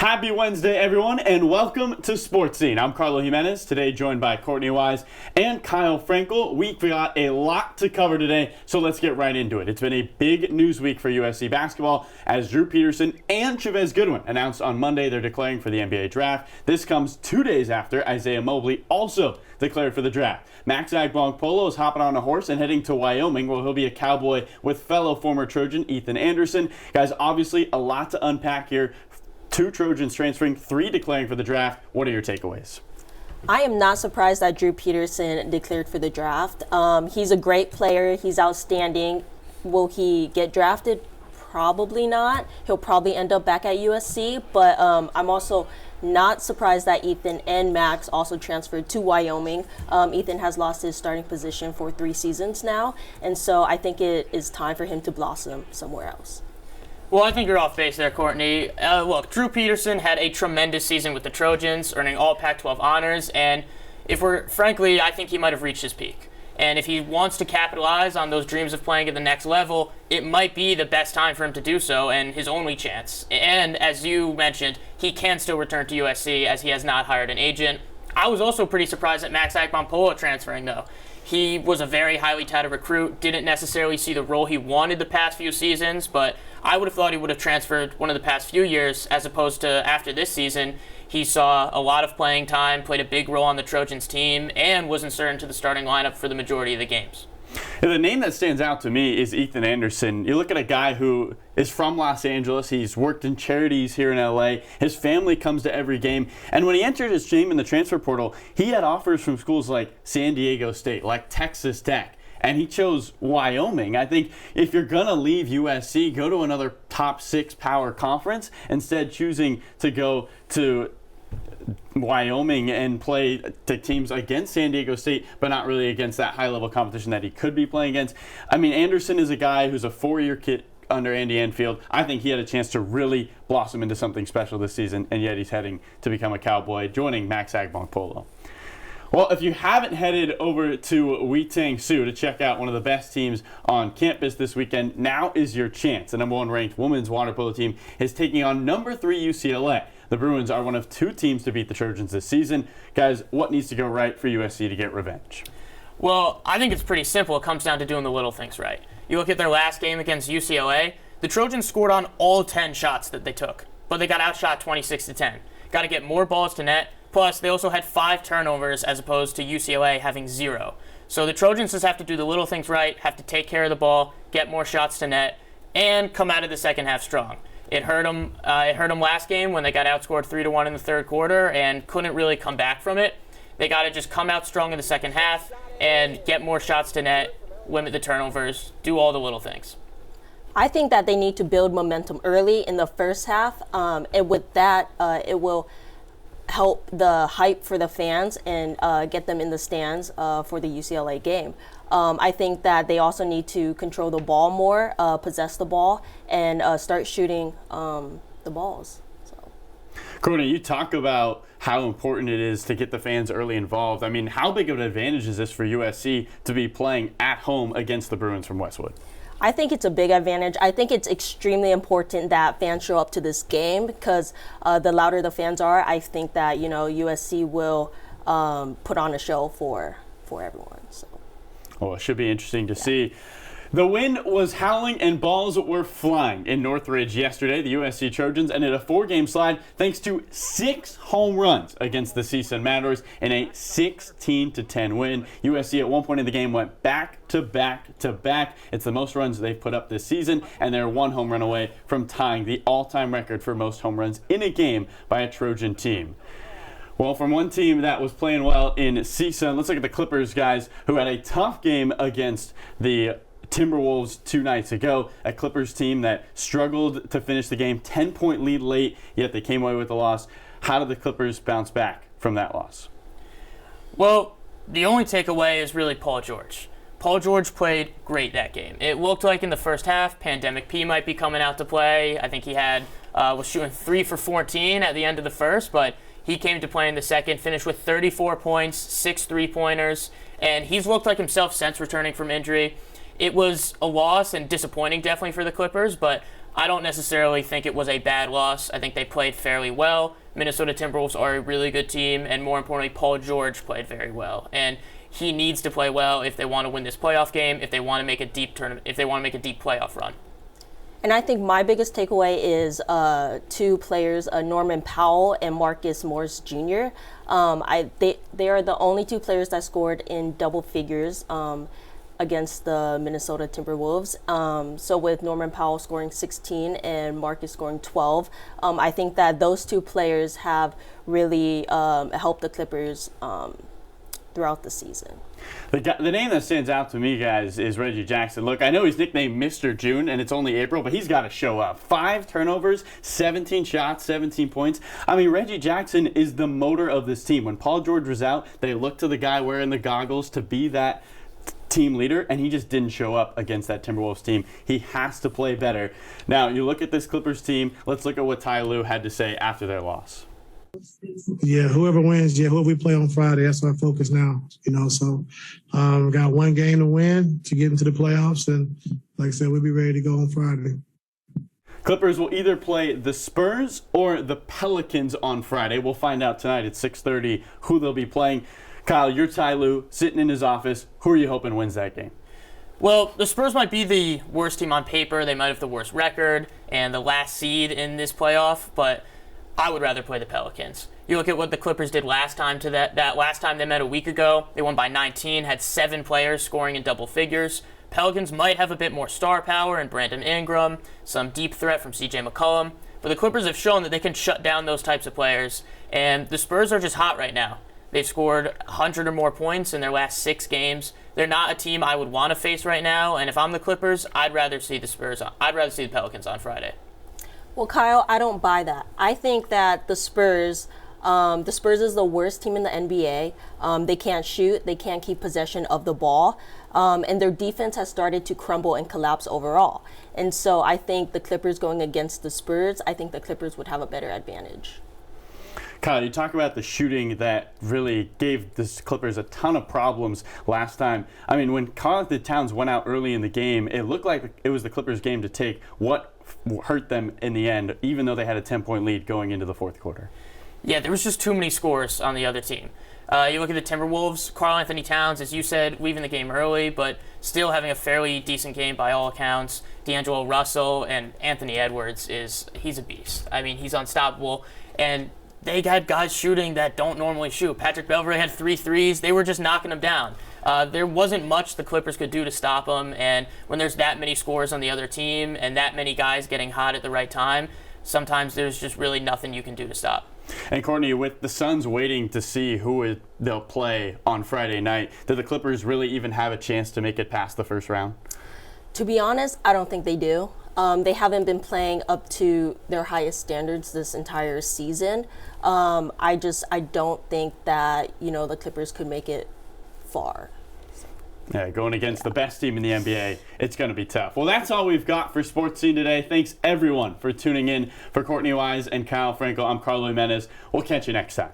Happy Wednesday, everyone, and welcome to Sports Scene. I'm Carlo Jimenez, today joined by Courtney and Kyle Frankel. We've got a lot to cover today, so let's get right into it. It's been a big news week for USC basketball as Drew Peterson and Chavez Goodwin announced on Monday they're declaring for the NBA draft. This comes 2 days after Isaiah Mobley also declared for the draft. Max Polo is hopping on a horse and heading to Wyoming, where he'll be a Cowboy with fellow former Trojan Ethan Anderson. Guys, obviously a lot to unpack here. 2 Trojans transferring, 3 declaring for the draft. What are your takeaways? I am not surprised that Drew Peterson declared for the draft. He's a great player. He's outstanding. Will he get drafted? Probably not. He'll probably end up back at USC. But I'm also not surprised that Ethan and Max also transferred to Wyoming. Ethan has lost his starting position for 3 seasons now. And so I think it is time for him to blossom somewhere else. Well, I think you're off base there, Courtney. Look, Drew Peterson had a tremendous season with the Trojans, earning all Pac-12 honors, and frankly, I think he might have reached his peak. And if he wants to capitalize on those dreams of playing at the next level, it might be the best time for him to do so and his only chance. And as you mentioned, he can still return to USC as he has not hired an agent. I was also pretty surprised at Max Polo transferring, though. He was a very highly touted recruit, didn't necessarily see the role he wanted the past few seasons, but I would have thought he would have transferred one of the past few years as opposed to after this season. He saw a lot of playing time, played a big role on the Trojans team, and was inserted into the starting lineup for the majority of the games. The name that stands out to me is Ethan Anderson. You look at a guy who is from Los Angeles. He's worked in charities here in LA. His family comes to every game. And when he entered his name in the transfer portal, he had offers from schools like San Diego State, like Texas Tech. And he chose Wyoming. I think if you're going to leave USC, go to another top 6 power conference, instead choosing to go to Wyoming and play to teams against San Diego State, but not really against that high-level competition that he could be playing against. I mean, Anderson is a guy who's a 4-year kid under Andy Enfield. I think he had a chance to really blossom into something special this season, and yet he's heading to become a Cowboy, joining Max Polo. Well, if you haven't headed over to Wheatang-Sioux to check out one of the best teams on campus this weekend, now is your chance. The number 1 ranked women's water polo team is taking on number 3 UCLA. The Bruins are one of 2 teams to beat the Trojans this season. Guys, what needs to go right for USC to get revenge? Well, I think it's pretty simple. It comes down to doing the little things right. You look at their last game against UCLA, the Trojans scored on all 10 shots that they took, but they got outshot 26-10. Got to get more balls to net. Plus, they also had 5 turnovers as opposed to UCLA having 0. So the Trojans just have to do the little things right, have to take care of the ball, get more shots to net, and come out of the second half strong. It hurt them last game when they got outscored 3-1 in the third quarter and couldn't really come back from it. They got to just come out strong in the second half and get more shots to net, limit the turnovers, do all the little things. I think that they need to build momentum early in the first half, and with that, it will help the hype for the fans and get them in the stands for the UCLA game. I think that they also need to control the ball more, possess the ball, and start shooting the balls. So. Courtney, you talk about how important it is to get the fans early involved. I mean, how big of an advantage is this for USC to be playing at home against the Bruins from Westwood? I think it's a big advantage. I think it's extremely important that fans show up to this game because the louder the fans are, I think that USC will put on a show for everyone. So. Well, it should be interesting to see. The wind was howling and balls were flying in Northridge yesterday. The USC Trojans ended a 4-game slide thanks to 6 home runs against the CSUN Matadors in a 16-10 win. USC at one point in the game went back to back to back. It's the most runs they've put up this season, and they're 1 home run away from tying the all-time record for most home runs in a game by a Trojan team. Well, from one team that was playing well in CSUN, let's look at the Clippers, guys, who had a tough game against the Timberwolves 2 nights ago, a Clippers team that struggled to finish the game, 10-point lead late, yet they came away with the loss. How did the Clippers bounce back from that loss? Well, the only takeaway is really Paul George. Paul George played great that game. It looked like in the first half, Pandemic P might be coming out to play. I think he was shooting 3 for 14 at the end of the first, but he came to play in the second, finished with 34 points, 6 3-pointers, and he's looked like himself since returning from injury. It was a loss and disappointing definitely for the Clippers, but I don't necessarily think it was a bad loss. I think they played fairly well. Minnesota Timberwolves are a really good team, and more importantly, Paul George played very well. And he needs to play well if they want to win this playoff game, if they want to make a deep tournament, if they want to make a deep playoff run. And I think my biggest takeaway is two players, Norman Powell and Marcus Morris Jr. They are the only two players that scored in double figures against the Minnesota Timberwolves. So with Norman Powell scoring 16 and Marcus scoring 12, I think that those two players have really helped the Clippers throughout the season. The name that stands out to me, guys, is Reggie Jackson. Look, I know he's nicknamed Mr. June, and it's only April, but he's got to show up. 5 turnovers, 17 shots, 17 points. I mean, Reggie Jackson is the motor of this team. When Paul George was out, they looked to the guy wearing the goggles to be that team leader, and he just didn't show up against that Timberwolves team. He has to play better. Now, you look at this Clippers team. Let's look at what Ty Lue had to say after their loss. Yeah, whoever wins, whoever we play on Friday, that's our focus now. So we got one game to win to get into the playoffs, and like I said, we'll be ready to go on Friday. Clippers will either play the Spurs or the Pelicans on Friday. We'll find out tonight at 6:30 who they'll be playing. Kyle, you're Ty Lue, sitting in his office. Who are you hoping wins that game? Well, the Spurs might be the worst team on paper. They might have the worst record and the last seed in this playoff, but I would rather play the Pelicans. You look at what the Clippers did last time to that last time they met a week ago. They won by 19, had 7 players scoring in double figures. Pelicans might have a bit more star power in Brandon Ingram, some deep threat from CJ McCollum, but the Clippers have shown that they can shut down those types of players, and the Spurs are just hot right now. They've scored 100 or more points in their last 6 games. They're not a team I would want to face right now, and if I'm the Clippers, I'd rather see the Pelicans on Friday. Well, Kyle, I don't buy that. I think that the Spurs is the worst team in the NBA. They can't shoot. They can't keep possession of the ball. And their defense has started to crumble and collapse overall. And so I think the Clippers going against the Spurs, I think the Clippers would have a better advantage. Kyle, you talk about the shooting that really gave the Clippers a ton of problems last time. I mean, when Karl-Anthony Towns went out early in the game, it looked like it was the Clippers' game to take. What hurt them in the end, even though they had a 10-point lead going into the fourth quarter? Yeah, there was just too many scores on the other team. You look at the Timberwolves, Karl-Anthony Towns, as you said, leaving the game early, but still having a fairly decent game by all accounts. D'Angelo Russell and Anthony Edwards, he's a beast. I mean, he's unstoppable, and they had guys shooting that don't normally shoot. Patrick Beverley had 3 threes. They were just knocking them down. There wasn't much the Clippers could do to stop them, and when there's that many scores on the other team and that many guys getting hot at the right time, sometimes there's just really nothing you can do to stop. And Courtney, with the Suns waiting to see who they'll play on Friday night, do the Clippers really even have a chance to make it past the first round? To be honest, I don't think they do. They haven't been playing up to their highest standards this entire season. I don't think that, the Clippers could make it far. Yeah, going against the best team in the NBA, it's going to be tough. Well, that's all we've got for Sports Scene today. Thanks, everyone, for tuning in. For Courtney Wise and Kyle Frankel, I'm Carlo Jimenez. We'll catch you next time.